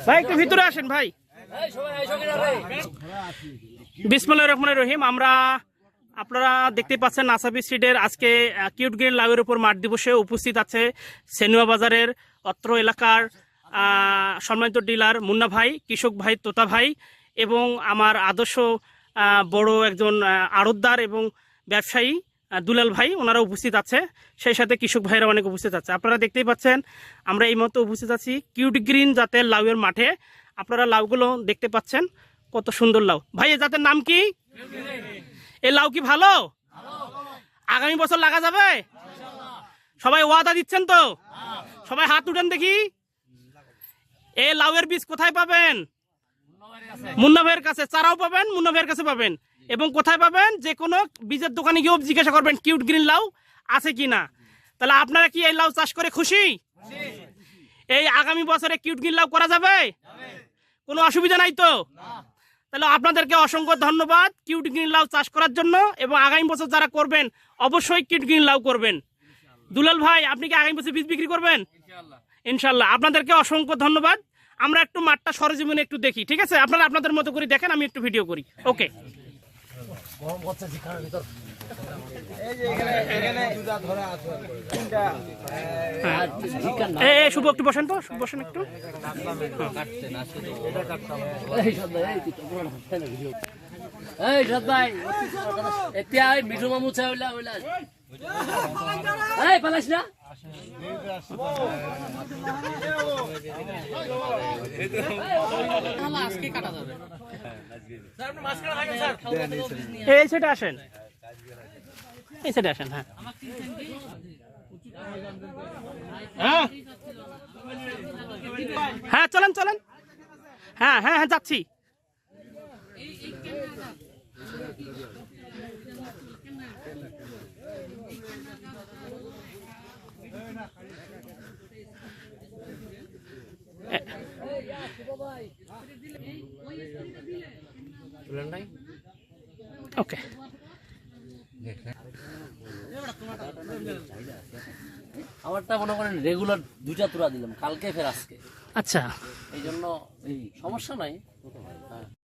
ভাই একটু ভিতরে আসেন ভাই। বিসমিল্লাহির রহমানির রহিম। আমরা আপনারা দেখতে পাচ্ছেন নাসাবি সিডের আজকে কিউট গ্রিন লাউয়ের উপর মাঠ দিবসে উপস্থিত আছে সেনুয়া বাজারের অত্র এলাকার সম্মানিত ডিলার মুন্না ভাই, কৃষক ভাই তোতা ভাই এবং আমার আদর্শ বড় একজন আড়তদার এবং ব্যবসায়ী দুলাল ভাই, ওনারা উপস্থিত আছে। সেই সাথে কৃষক ভাইরা অনেক উপস্থিত আছে। আপনারা দেখতেই পাচ্ছেন আমরা এই মতো উপস্থিত আছি কিউট গ্রিন জাতের লাউয়ের মাঠে। আপনারা লাউগুলো দেখতে পাচ্ছেন, কত সুন্দর লাউ। ভাই এই জাতের নাম কি? এই লাউ কি ভালো? আগামী বছর লাগা যাবে? সবাই ওয়াদা দিচ্ছেন তো? সবাই হাত উঠান দেখি। এই লাউয়ের বীজ কোথায় পাবেন? মুন্না ভাইয়ের কাছে। চারাও পাবেন মুন্না ভাইয়ের কাছে পাবেন। এবং কোথায় পাবেন? যে কোনো বীজের দোকানে গিয়েও জিজ্ঞাসা করবেন কিউট গ্রিন লাউ আছে কিনা। তাহলে আপনারা কি এই লাউ চাষ করে খুশি? এই আগামী বছরে কিউট গ্রিন লাউ করা যাবে? কোনো অসুবিধা নাই তো? তাহলে আপনাদেরকে অসংখ্য ধন্যবাদ কিউট গ্রিন লাউ চাষ করার জন্য। এবং আগামী বছর যারা করবেন অবশ্যই কিউট গ্রিন লাউ করবেন। দুলাল ভাই আপনি কি আগামী বছর বীজ বিক্রি করবেন? ইনশাল্লাহ। আপনাদেরকে অসংখ্য ধন্যবাদ। আমরা একটু মাঠটা সরেজমিনে একটু দেখি, ঠিক আছে? আপনারা আপনাদের মতো করে দেখেন, আমি একটু ভিডিও করি। ওকে। শুভ একটু বসেন তো, বসেন একটু। মিঠু মামু পালাস না এই সেটা আসেন, এই সেটা আসেন। হ্যাঁ হ্যাঁ চলেন চলেন। হ্যাঁ হ্যাঁ হ্যাঁ যাচ্ছি। ওকে। আমারটা মনে করেন রেগুলার 2টা তোড়া দিলাম কালকে ফের আজকে। আচ্ছা, এই জন্য এই সমস্যা নাই।